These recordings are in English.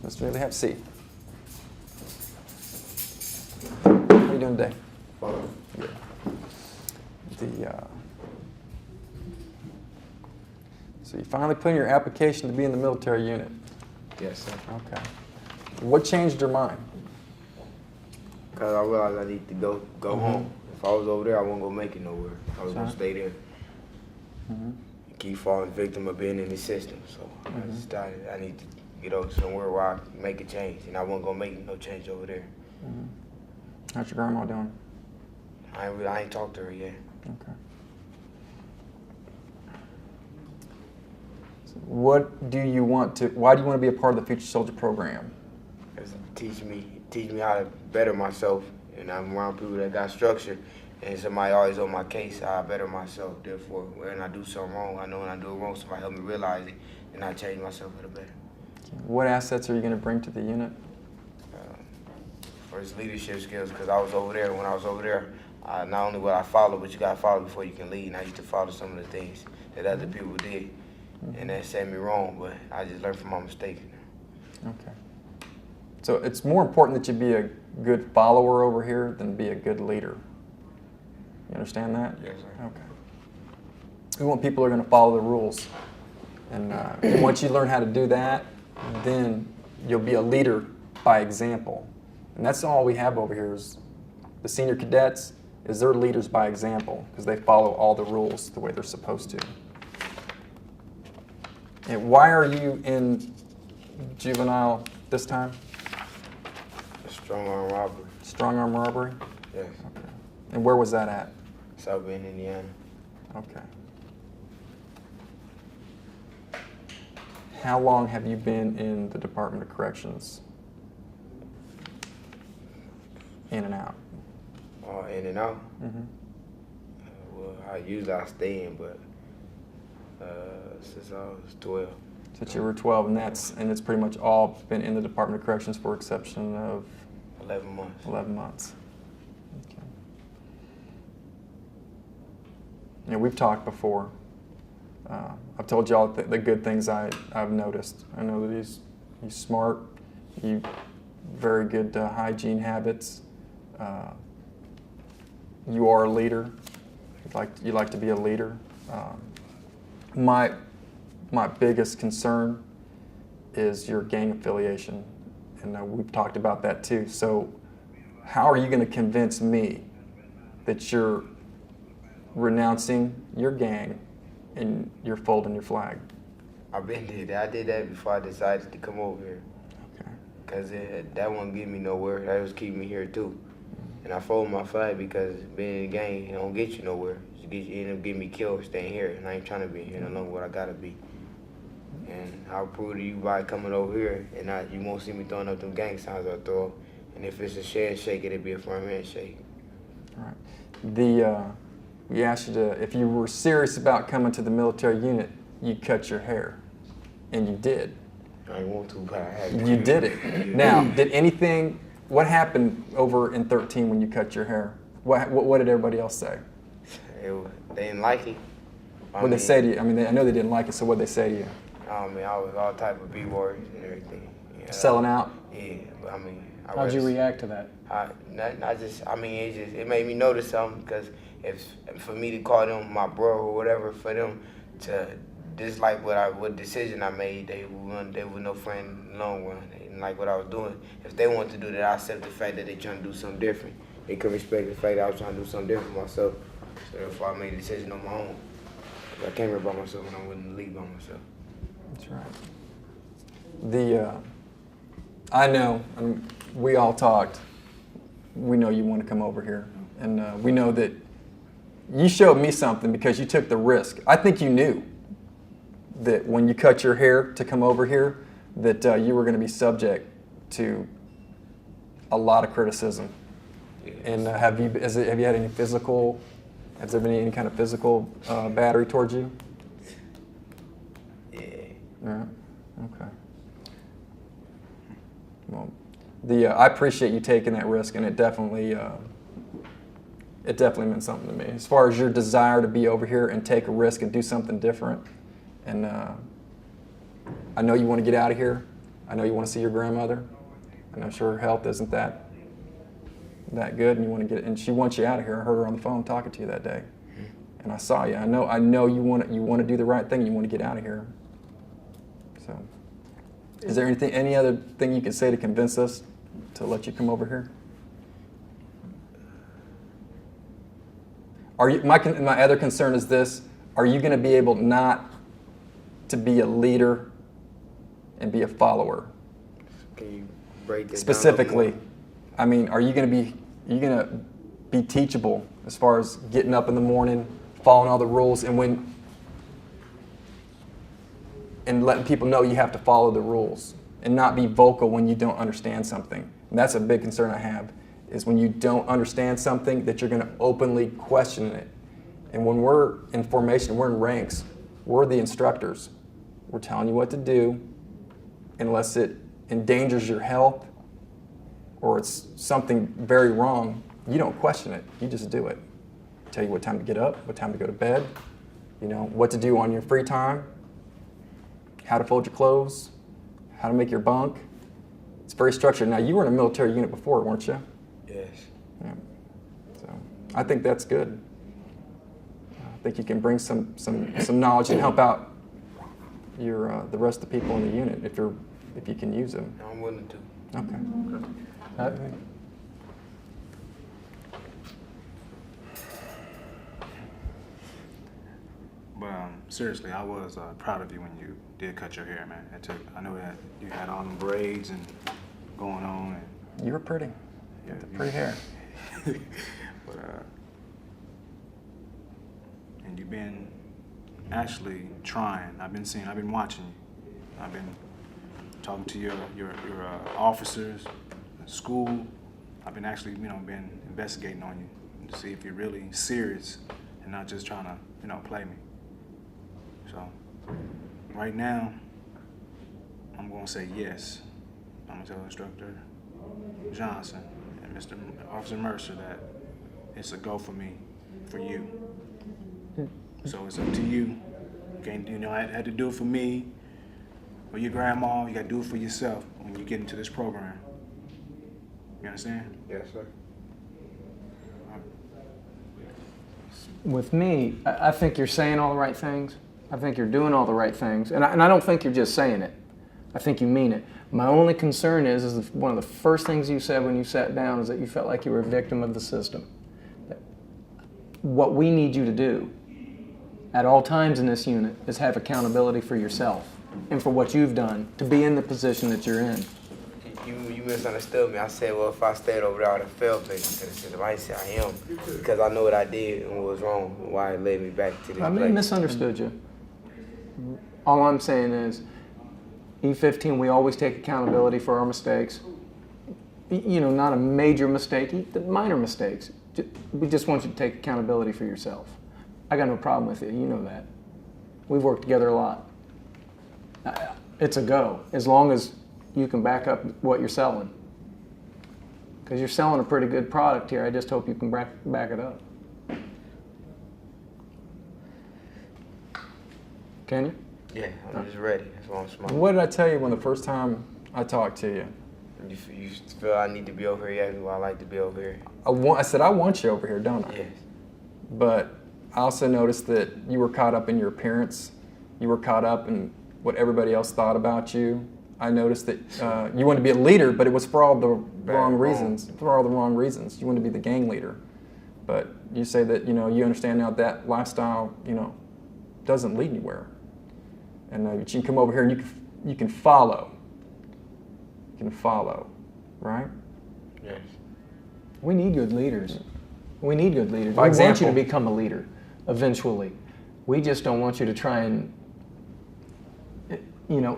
Mr. Neely, have a seat. How are you doing today? Fine. Good. So you finally put in your application to be in the military unit. Yes, sir. Okay. What changed your mind? Because I realized I need to go home. If I was over there, I wasn't going to make it nowhere. I was going to stay there. And keep falling victim of being in the system. So I decided I need to get over somewhere where I can make a change. And I wasn't going to make no change over there. How's your grandma doing? I ain't talked to her yet. Okay. So what do you want to, why do you want to be a part of the Future Soldier program? Because it teach me how to better myself. And I'm around people that got structure. And somebody always on my case, I better myself. Therefore, when I do something wrong, I know when I do it wrong, somebody help me realize it, and I change myself for the better. What assets are you going to bring to the unit? First, leadership skills, because I was over there. When I was over there, not only what I followed, but you got to follow before you can lead. And I used to follow some of the things that other people did, and that set me wrong, but I just learned from my mistakes. Okay. So it's more important that you be a good follower over here than be a good leader. You understand that? Yes, sir. Okay. We want people who are going to follow the rules. And once you learn how to do that, then you'll be a leader by example. And that's all we have over here is the senior cadets, is they're leaders by example because they follow all the rules the way they're supposed to. And why are you in juvenile this time? Strong arm robbery. Strong arm robbery? Yes. Okay. And where was that at? South Bend, Indiana. Okay. How long have you been in the Department of Corrections? In and out? In and out? Well, I stay in, but since I was 12. Since you were 12, and it's pretty much all been in the Department of Corrections for exception of 11 months. 11 months. Okay. You know, we've talked before. I've told you all the good things I've noticed. I know that he's smart, very good hygiene habits. You are a leader. You like to be a leader. My biggest concern is your gang affiliation, and we've talked about that too. So how are you going to convince me that you're renouncing your gang and you're folding your flag? I've been did that. I did that before I decided to come over here. Okay. Because that wouldn't get me nowhere. That was keeping me here too. And I folded my flag because being in the gang, it don't get you nowhere. You end up getting me killed staying here, and I ain't trying to be here no longer what I gotta be. And I'll prove to you by coming over here, and you won't see me throwing up them gang signs I throw. And if it's a handshake, it'll be a firm handshake. All right. We asked you to, if you were serious about coming to the military unit, you'd cut your hair, and you did. I didn't want to, but I had to. You did it. Now, what happened over in 13 when you cut your hair? What did everybody else say? They didn't like it. What did they say to you? I mean, I know they didn't like it, so what did they say to you? I mean, I was all type of B-words and everything. Yeah. Selling out? Yeah, but I mean... How'd you react to that? It made me notice something, because for me to call them my bro or whatever, for them to dislike what decision I made, they were no friend in the long run. They didn't like what I was doing. If they wanted to do that, I accept the fact that they trying to do something different. They could respect the fact that I was trying to do something different for myself. So therefore, I made a decision on my own. I came here by myself, and I wouldn't leave by myself. That's right. I know, and we all talked. We know you want to come over here, and we know that you showed me something because you took the risk. I think you knew that when you cut your hair to come over here, that you were going to be subject to a lot of criticism. Yes. And have you had any physical? Has there been any kind of physical battery towards you? Yeah. Yeah. Okay. Well, I appreciate you taking that risk, and it definitely meant something to me. As far as your desire to be over here and take a risk and do something different, and I know you want to get out of here, I know you want to see your grandmother, and I'm sure her health isn't that good, and you want to get, and she wants you out of here. I heard her on the phone talking to you that day, and I saw you. I know you want to do the right thing. And you want to get out of here. So, is there any other thing you can say to convince us to let you come over here? My other concern is this: are you going to be able not to be a leader and be a follower? Can you break this Specifically, down? I mean, are you going to be teachable as far as getting up in the morning, following all the rules, and letting people know you have to follow the rules, and not be vocal when you don't understand something? And that's a big concern I have, is when you don't understand something that you're going to openly question it. And when we're in formation, we're in ranks, we're the instructors. We're telling you what to do, unless it endangers your health or it's something very wrong, you don't question it. You just do it. Tell you what time to get up, what time to go to bed, what to do on your free time, how to fold your clothes, how to make your bunk. It's very structured. Now, you were in a military unit before, weren't you? Yes. Yeah. So I think that's good. I think you can bring some knowledge and help out the rest of the people in the unit if you can use them. I'm willing to. Okay. But seriously, I was proud of you when you did cut your hair, man. I know that you had all them braids and going on. You were pretty. Yeah, Pretty hair. But and you've been actually trying. I've been watching you. I've been talking to your officers at school. I've been actually, been investigating on you to see if you're really serious and not just trying to, play me. So right now, I'm gonna say yes. I'm gonna tell Instructor Johnson and Mr. Officer Mercer that it's a go for me, for you. So it's up to you. You can't, I had to do it for me, for your grandma. You got to do it for yourself when you get into this program. You understand? Yes, sir. With me, I think you're saying all the right things. I think you're doing all the right things. And I don't think you're just saying it. I think you mean it. My only concern is one of the first things you said when you sat down is that you felt like you were a victim of the system. What we need you to do at all times in this unit is have accountability for yourself and for what you've done to be in the position that you're in. You misunderstood me. I said, well, if I stayed over there, I would have failed into the system. I didn't say I am, because I know what I did and what was wrong and why it led me back to this I place. misunderstood you. All I'm saying is, E15, we always take accountability for our mistakes. Not a major mistake, minor mistakes. We just want you to take accountability for yourself. I got no problem with it, you know that. We've worked together a lot. It's a go, as long as you can back up what you're selling. Because you're selling a pretty good product here, I just hope you can back it up. Can you? Yeah, I'm just ready. That's why I'm smiling. What did I tell you when the first time I talked to you? You feel I need to be over here? Yeah, I like to be over here. I said, I want you over here, don't I? Yes. But I also noticed that you were caught up in your appearance. You were caught up in what everybody else thought about you. I noticed that you wanted to be a leader, but it was for all the wrong reasons. For all the wrong reasons. You wanted to be the gang leader. But you say that, you understand now that lifestyle, doesn't lead anywhere. And you can come over here and you can follow. You can follow, right? Yes. We need good leaders. We need good leaders. By We want example. you to become a leader eventually. We just don't want you to try and,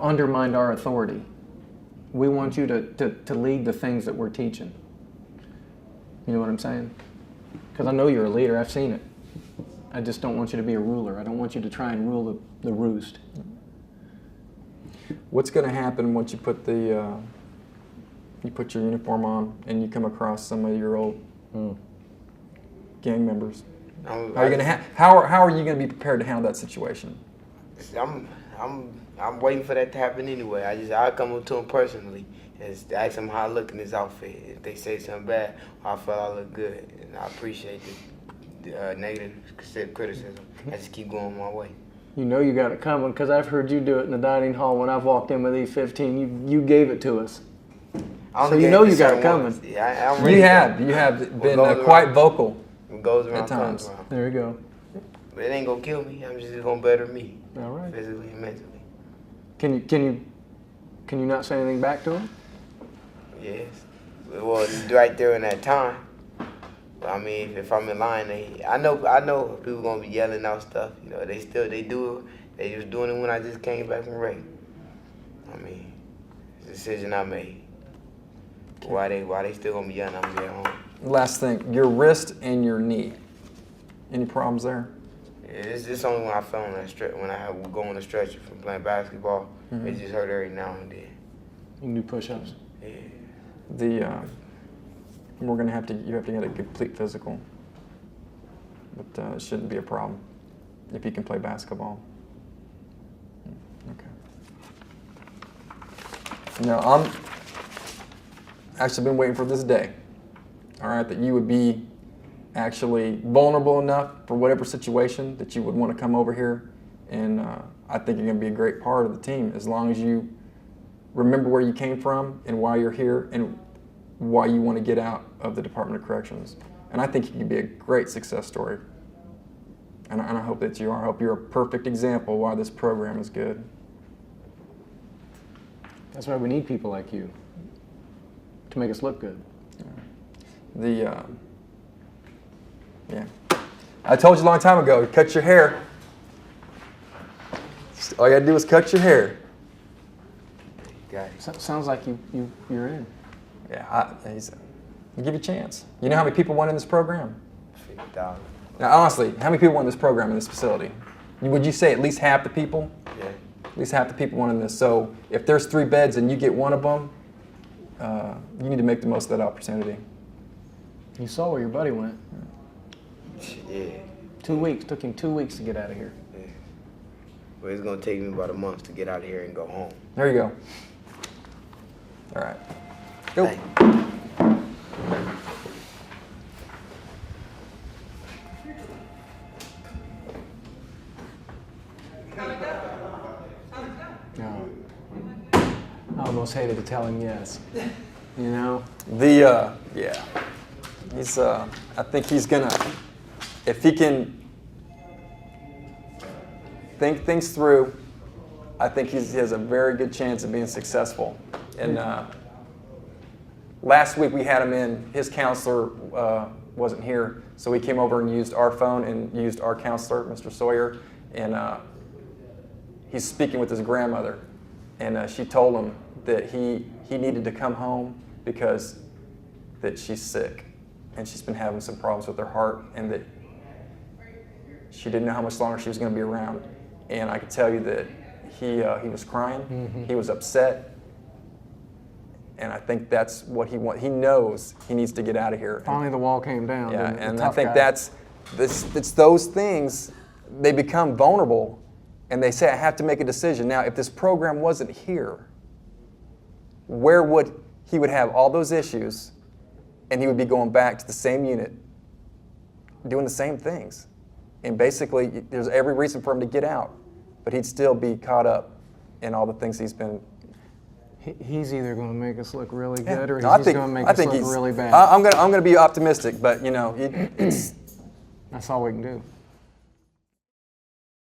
undermine our authority. We want you to lead the things that we're teaching. You know what I'm saying? Because I know you're a leader. I've seen it. I just don't want you to be a ruler. I don't want you to try and rule the roost. What's going to happen once you put your uniform on and you come across some of your old gang members? How are you going to be prepared to handle that situation? I'm I'm waiting for that to happen anyway. I'll come up to him personally and ask him how I look in this outfit. If they say something bad, I feel I look good, and I appreciate the negative criticism. I just keep going my way. You know you got it coming because I've heard you do it in the dining hall when I've walked in with E15. You gave it to us. So you know you got it coming. Yeah, I'm ready. You have been quite vocal What goes around at times. comes around. There you go. But it ain't gonna kill me. I'm just gonna better me, All right. physically and mentally. Can you not say anything back to him? Yes. Well, right there in that time. But I mean, if I'm in line, I know people gonna be yelling out stuff. You know, they do it. They just doing it when I just came back from rape. I mean, it's a decision I made. Why they still gonna be yelling at me at home? Last thing, your wrist and your knee. Any problems there? It's just only when I fell on that stretch, when I would go on the stretcher from playing basketball. It just hurt every now and then. You can do push-ups. Yeah. You have to get a complete physical, but it shouldn't be a problem if you can play basketball. Okay. Now I'm actually been waiting for this day. All right, that you would be actually vulnerable enough for whatever situation that you would want to come over here, and I think you're going to be a great part of the team as long as you remember where you came from and why you're here and why you want to get out of the Department of Corrections. And I think you could be a great success story. And I hope that you are. I hope you're a perfect example why this program is good. That's why we need people like you to make us look good. Yeah. I told you a long time ago, cut your hair. All you gotta do is cut your hair. Got it. Sounds like you're in. Yeah, I'll give you a chance. You know how many people went in this program? 50,000. Now, honestly, how many people went in this program in this facility? Would you say at least half the people? Yeah. At least half the people went in this. So if there's 3 beds and you get one of them, you need to make the most of that opportunity. You saw where your buddy went. Yeah. 2 weeks. Took him 2 weeks to get out of here. Yeah. But it's gonna take me about a month to get out of here and go home. There you go. All right. Go. Thank you. No. I almost hated to tell him yes. You know? Yeah. He's, I think he's gonna, if he can think things through, I think he has a very good chance of being successful. And last week we had him in, his counselor wasn't here, so he came over and used our phone and used our counselor, Mr. Sawyer, and he's speaking with his grandmother. And she told him that he needed to come home because that she's sick and she's been having some problems with her heart and that she didn't know how much longer she was going to be around. And I could tell you that he was crying, he was upset, and I think that's what he wants. He knows he needs to get out of here. Finally the wall came down. Yeah, and I think it's those things, they become vulnerable and they say, I have to make a decision. Now, if this program wasn't here, where would he would have all those issues and he would be going back to the same unit, doing the same things. And basically, there's every reason for him to get out, but he'd still be caught up in all the things he's been. He's either going to make us look really good, or he's going to make us look really bad. I'm going to be optimistic, but you know, it's that's all we can do.